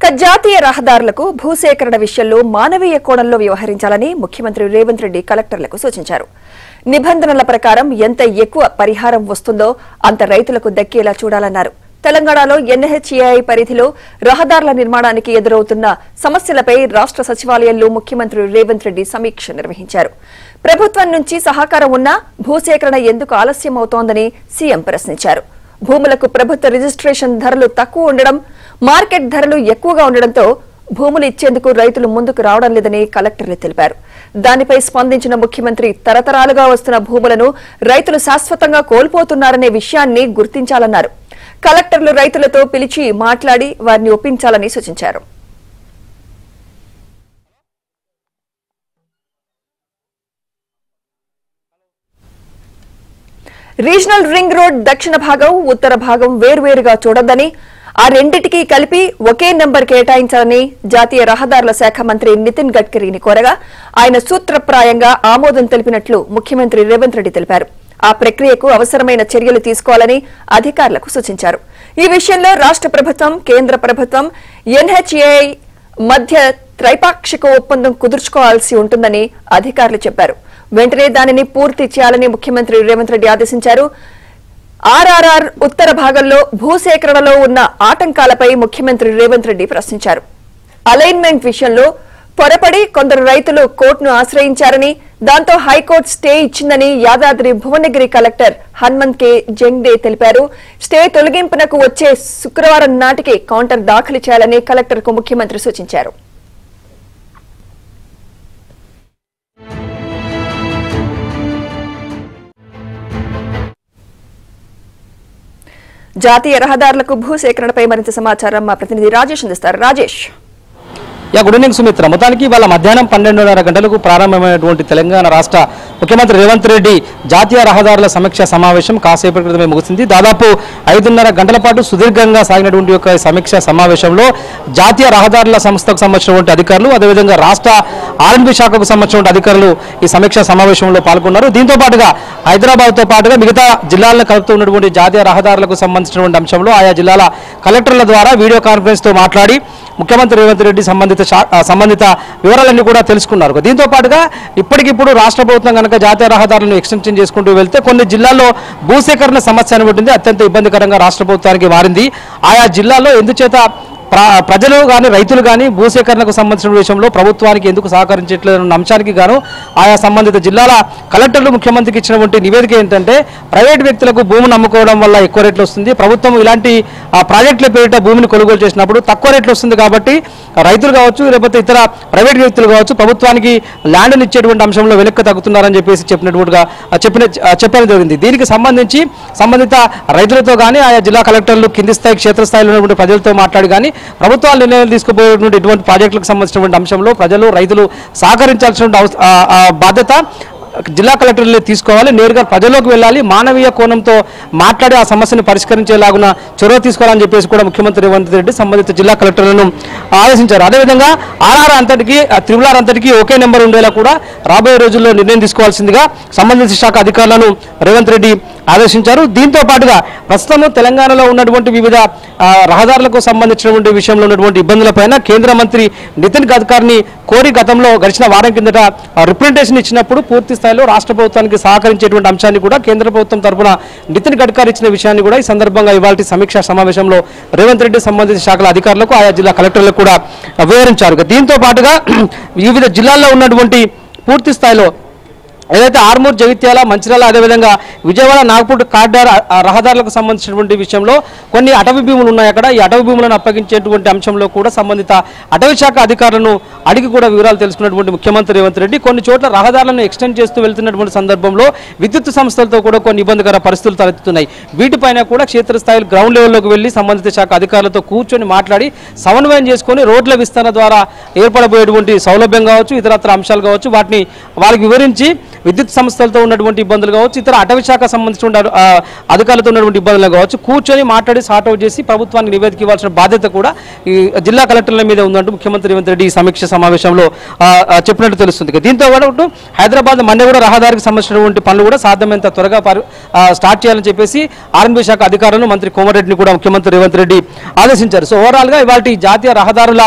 జాతీయ రహదారులకు భూసేకరణ విషయంలో మానవీయ కోణంలో వ్యవహరించాలని ముఖ్యమంత్రి రేవంత్ రెడ్డి కలెక్టర్లకు సూచించారు. నిబంధనల ప్రకారం ఎంత ఎక్కువ పరిహారం వస్తుందో అంత రైతులకు దక్కేలా చూడాలన్నారు. తెలంగాణలో ఎన్హెచ్ఏఐ పరిధిలో రహదారుల నిర్మాణానికి ఎదురవుతున్న సమస్యలపై రాష్ట్ర సచివాలయంలో ముఖ్యమంత్రి రేవంత్ రెడ్డి సమీక్ష నిర్వహించారు. ప్రభుత్వం నుంచి సహకారం ఉన్నా భూసేకరణ ఎందుకు ఆలస్యమవుతోందని సీఎం ప్రశ్నించారు. భూములకు ప్రభుత్వ రిజిస్ట్రేషన్ ధరలు తక్కువ ఉండడం, మార్కెట్ ధరలు ఎక్కువగా ఉండడంతో భూములు ఇచ్చేందుకు రైతులు ముందుకు రావడం లేదని కలెక్టర్లు తెలిపారు. దానిపై స్పందించిన ముఖ్యమంత్రి తరతరాలుగా వస్తున్న భూములను రైతులు శాశ్వతంగా కోల్పోతున్నారనే విషయాన్ని గుర్తించాలన్నారు. కలెక్టర్లు రైతులతో పిలిచి మాట్లాడి వారిని ఒప్పించాలని సూచించారు. రీజనల్ రింగ్ రోడ్ దక్షిణ భాగం, ఉత్తర భాగం వేర్వేరుగా చూడొద్దని, ఆ రెండింటికి కలిపి ఒకే నెంబర్ కేటాయించాలని జాతీయ రహదారుల శాఖ మంత్రి నితిన్ గడ్కరీని కోరగా ఆయన సూత్రప్రాయంగా ఆమోదం తెలిపినట్లు ముఖ్యమంత్రి రేవంత్ రెడ్డి తెలిపారు. ఆ ప్రక్రియకు అవసరమైన చర్యలు తీసుకోవాలని అధికారులకు సూచించారు. ఈ విషయంలో రాష్ట్ర ప్రభుత్వం, కేంద్ర ప్రభుత్వం, ఎన్హెచ్ఏఐ మధ్య త్రైపాక్షిక ఒప్పందం కుదుర్చుకోవాల్సి ఉంటుందని అధికారులు చెప్పారు. వెంటనే దానిని పూర్తి చేయాలని ముఖ్యమంత్రి రేవంత్ రెడ్డి ఆదేశించారు. ఆర్ఆర్ఆర్ ఉత్తర భాగంలో భూసేకరణలో ఉన్న ఆటంకాలపై ముఖ్యమంత్రి రేవంత్ రెడ్డి ప్రశ్నించారు. అలైన్మెంట్ విషయంలో పొరపడి కొందరు రైతులు కోర్టును ఆశ్రయించారని, దాంతో హైకోర్టు స్టే ఇచ్చిందని యాదాద్రి భువనగిరి కలెక్టర్ హనుమంత్ కే జంగ్డే తెలిపారు. స్టే తొలగింపునకు వచ్చే శుక్రవారం నాటికి కౌంటర్ దాఖలు చేయాలని కలెక్టర్కు ముఖ్యమంత్రి సూచించారు. జాతీయ రహదారులకు భూసేకరణపై మరింత సమాచారం మా ప్రతినిధి రాజేష్ అందిస్తారు. రాజేష్. Good evening Sumitra. మొత్తానికి ఇవాళ మధ్యాహ్నం 12:30 గంటలకు ప్రారంభమైనటువంటి తెలంగాణ రాష్ట్ర ముఖ్యమంత్రి రేవంత్ రెడ్డి జాతీయ రహదారుల సమీక్ష సమావేశం కాసేపటి క్రితమే ముగిసింది. దాదాపు 5:30 గంటల పాటు సుదీర్ఘంగా సాగినటువంటి ఒక సమీక్ష సమావేశంలో జాతీయ రహదారుల సంస్థకు సంబంధించినటువంటి అధికారులు, అదేవిధంగా రాష్ట్ర ఆర్ఎండ్బి శాఖకు సంబంధించిన అధికారులు ఈ సమీక్ష సమావేశంలో పాల్గొన్నారు. దీంతో పాటుగా హైదరాబాద్తో పాటుగా మిగతా జిల్లాలను కలుపుతూ ఉన్నటువంటి జాతీయ రహదారులకు సంబంధించినటువంటి అంశంలో ఆయా జిల్లాల కలెక్టర్ల ద్వారా వీడియో కాన్ఫరెన్స్తో మాట్లాడి ముఖ్యమంత్రి రేవంత్ రెడ్డి సంబంధిత వివరాలన్నీ కూడా తెలుసుకున్నారు. దీంతో పాటుగా ఇప్పటికిప్పుడు రాష్ట్ర ప్రభుత్వం కనుక జాతీయ రహదారులను ఎక్స్టెన్షన్ చేసుకుంటూ వెళ్తే కొన్ని జిల్లాల్లో భూసేకరణ సమస్య అనేది అత్యంత ఇబ్బందికరంగా రాష్ట్ర ప్రభుత్వానికి మారింది. ఆయా జిల్లాల్లో ఎందుచేత ప్రజలు కానీ రైతులు కానీ భూసేకరణకు సంబంధించిన విషయంలో ప్రభుత్వానికి ఎందుకు సహకరించట్లేదన్న అంశానికి గాను ఆయా సంబంధిత జిల్లాల కలెక్టర్లు ముఖ్యమంత్రికి ఇచ్చినటువంటి నివేదిక ఏంటంటే, ప్రైవేట్ వ్యక్తులకు భూమిని అమ్ముకోవడం వల్ల ఎక్కువ రేట్లు వస్తుంది, ప్రభుత్వం ఇలాంటి ప్రాజెక్టుల పేరిట భూమిని కొనుగోలు చేసినప్పుడు తక్కువ రేట్లు వస్తుంది కాబట్టి రైతులు కావచ్చు, లేకపోతే ఇతర ప్రైవేట్ వ్యక్తులు కావచ్చు ప్రభుత్వానికి ల్యాండ్ని ఇచ్చేటువంటి అంశంలో వెనక్కి తగ్గుతున్నారని చెప్పేసి చెప్పడం జరిగింది. దీనికి సంబంధిత రైతులతో కానీ ఆయా జిల్లా కలెక్టర్లు కింది స్థాయి క్షేత్రస్థాయిలో ఉన్నటువంటి ప్రజలతో మాట్లాడి కానీ ప్రభుత్వాలు నిర్ణయాలు తీసుకుపోయేటువంటి ఇటువంటి ప్రాజెక్టులకు సంబంధించినటువంటి అంశంలో ప్రజలు, రైతులు సహకరించాల్సిన బాధ్యత జిల్లా కలెక్టర్లు తీసుకోవాలి. నేరుగా ప్రజల్లోకి వెళ్ళాలి, మానవీయ కోణంతో మాట్లాడి ఆ సమస్యను పరిష్కరించేలాగున చొరవ తీసుకోవాలని చెప్పేసి కూడా ముఖ్యమంత్రి రేవంత్ రెడ్డి సంబంధిత జిల్లా కలెక్టర్లను ఆదేశించారు. అదేవిధంగా త్రిపుల్ ఆర్ అంతటికీ ఒకే నెంబర్ ఉండేలా కూడా రాబోయే రోజుల్లో నిర్ణయం తీసుకోవాల్సిందిగా సంబంధిత శాఖ అధికారులను రేవంత్ రెడ్డి ఆదేశించారు. దీంతో పాటుగా ప్రస్తుతం తెలంగాణలో ఉన్నటువంటి వివిధ రహదారులకు సంబంధించినటువంటి విషయంలో ఉన్నటువంటి ఇబ్బందులపైన కేంద్ర మంత్రి నితిన్ గడ్కరీని కోరి గతంలో గడిచిన వారం కిందట రిప్రజెంటేషన్ ఇచ్చినప్పుడు పూర్తి స్థాయిలో రాష్ట్ర ప్రభుత్వానికి సహకరించేటువంటి అంశాన్ని కూడా కేంద్ర ప్రభుత్వం తరఫున నితిన్ గడ్కరీ ఇచ్చిన విషయాన్ని కూడా ఈ సందర్భంగా ఇవాళ సమీక్షా సమావేశంలో రేవంత్ రెడ్డి సంబంధిత శాఖల అధికారులకు ఆయా జిల్లా కలెక్టర్లకు కూడా వివరించారు. దీంతో పాటుగా వివిధ జిల్లాల్లో ఉన్నటువంటి పూర్తి స్థాయిలో ఏదైతే ఆర్మూర్, జగిత్యాల, మంచిర్యాల, అదేవిధంగా విజయవాడ, నాగపూర్ కారిడార్ రహదారులకు సంబంధించినటువంటి విషయంలో కొన్ని అటవీ భూములు ఉన్నాయి. అక్కడ ఈ అటవీ భూములను అప్పగించేటువంటి అంశంలో కూడా సంబంధిత అటవీ శాఖ అధికారులను అడిగి కూడా వివరాలు తెలుసుకున్నటువంటి ముఖ్యమంత్రి రేవంత్ రెడ్డి కొన్ని చోట్ల రహదారులను ఎక్స్టెండ్ చేస్తూ వెళ్తున్నటువంటి సందర్భంలో విద్యుత్ సంస్థలతో కూడా కొన్ని ఇబ్బందికర పరిస్థితులు తలెత్తుతున్నాయి. వీటిపైన కూడా క్షేత్రస్థాయిలో గ్రౌండ్ లెవెల్లోకి వెళ్లి సంబంధిత శాఖ అధికారులతో కూర్చొని మాట్లాడి సమన్వయం చేసుకొని రోడ్ల విస్తరణ ద్వారా ఏర్పడబోయేటువంటి సౌలభ్యం కావచ్చు, ఇతరత్ర అంశాలు కావచ్చు, వాటిని వాళ్ళకి వివరించి విద్యుత్ సంస్థలతో ఉన్నటువంటి ఇబ్బందులు కావచ్చు, ఇతర అటవీ శాఖ సంబంధించిన అధికారులతో ఉన్నటువంటి ఇబ్బందులు కావచ్చు, కూర్చొని మాట్లాడి సార్ట్ అవుట్ చేసి ప్రభుత్వానికి నివేదిక ఇవ్వాల్సిన బాధ్యత కూడా ఈ జిల్లా కలెక్టర్ల మీద ఉందంటూ ముఖ్యమంత్రి రేవంత్ రెడ్డి ఈ సమీక్ష సమావేశంలో చెప్పినట్టు తెలుస్తుంది. దీంతో పాటు హైదరాబాద్ మన్నెగూడ రహదారికి సంబంధించినటువంటి పనులు కూడా సాధ్యమైనంత త్వరగా స్టార్ట్ చేయాలని చెప్పేసి ఆర్ఎన్బి శాఖ అధికారులను మంత్రి కోమరెడ్డిని కూడా ముఖ్యమంత్రి రేవంత్ రెడ్డి ఆదేశించారు. సో ఓవరాల్ గా ఇవాళ జాతీయ రహదారుల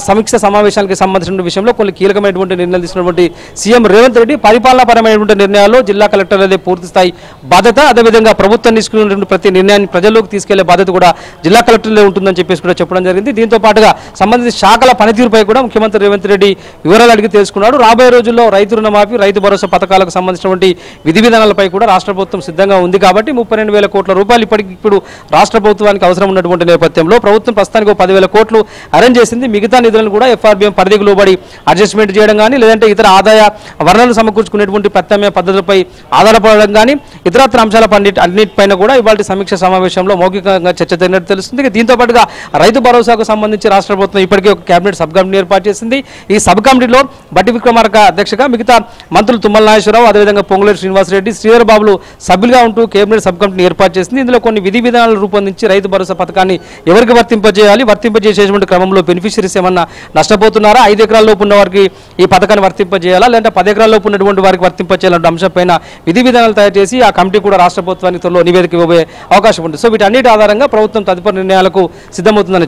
సమీక్ష సమావేశానికి సంబంధించిన విషయంలో కొన్ని కీలకమైనటువంటి నిర్ణయాలు తీసుకున్నటువంటి సీఎం రేవంత్ రెడ్డి పరిపాలనాపరమైనటువంటి నిర్ణయాల్లో జిల్లా కలెక్టర్లదే పూర్తి స్థాయి బాధ్యత, అదేవిధంగా ప్రభుత్వం తీసుకున్నటువంటి ప్రతి నిర్ణయాన్ని ప్రజల్లోకి తీసుకెళ్లే బాధ్యత కూడా జిల్లా కలెక్టర్లే ఉంటుందని చెప్పేసి కూడా చెప్పడం జరిగింది. దీంతో పాటుగా సంబంధిత శాఖల పనితీరుపై కూడా ముఖ్యమంత్రి రేవంత్ రెడ్డి వివరాలు అడిగి తెలుసుకున్నాడు. రాబోయే రోజుల్లో రైతు రుణమాఫీ, రైతు భరోసా పథకాలకు సంబంధించినటువంటి విధి విధానాలపై కూడా రాష్ట్ర ప్రభుత్వం సిద్ధంగా ఉంది కాబట్టి 32,000 కోట్ల రూపాయలు ఇప్పుడు రాష్ట్ర ప్రభుత్వానికి అవసరం ఉన్నటువంటి నేపథ్యంలో ప్రభుత్వం ప్రస్తుతానికి 10,000 కోట్లు అరేంజ్ చేసింది. మిగతా నిధులను కూడా ఎఫ్ఆర్బిఎం పరిధికి లోబడి అడ్జస్ట్మెంట్ చేయడం కానీ, లేదంటే ఇతర ఆదాయ వనరులు సమకూర్చుకునేటువంటి ప్రత్యామ్నాయ పద్ధతులపై ఆధారపడడం కానీ, ఇతరత్ర అంశాల అన్నిటిపైన కూడా ఇవాళ సమీక్ష సమావేశంలో మౌఖికంగా చర్చ జరిగినట్టు తెలుస్తుంది. దీంతో పాటుగా రైతు భరోసాకు సంబంధించి రాష్ట్ర ప్రభుత్వం ఇప్పటికే ఒక కేబినెట్ సబ్ కమిటీ ఏర్పాటు చేసింది. ఈ సబ్ కమిటీలో బట్టి విక్రమార్క అధ్యక్షగా, మిగతా మంత్రులు తుమ్మల నాగేశ్వరరావు, అదేవిధంగా పొంగులేటి శ్రీనివాసరెడ్డి, శ్రీధర్ బాబులు సభ్యులుగా ఉంటూ కేబినెట్ సబ్ కమిటీని ఏర్పాటు చేసింది. ఇందులో కొన్ని విధి విధానాలు రూపొందించి రైతు భరోసా పథకాన్ని ఎవరికి వర్తింపజేయాలి, వర్తింపజేసేటువంటి క్రమంలో బెనిఫిషరీస్ ఏమన్నా నష్టపోతున్నారా, 5 ఎకరాల లోపు ఉన్న వారికి ఈ పథకాన్ని వర్తింపజేయాలా, లేదంటే 10 ఎకరాల లోపు ఉన్నటువంటి వారికి వర్తింపజేయాలంటే అంశంపైన విధి విధానాలు తయారు చేసి ఆ కమిటీ కూడా రాష్ట్ర ప్రభుత్వానికి త్వరలో నివేదిక ఇవ్వబోయే అవకాశం ఉంది. సో వీటన్నిటి ఆధారంగా ప్రభుత్వం తదుపరి నిర్ణయాలకు సిద్ధమవుతుందని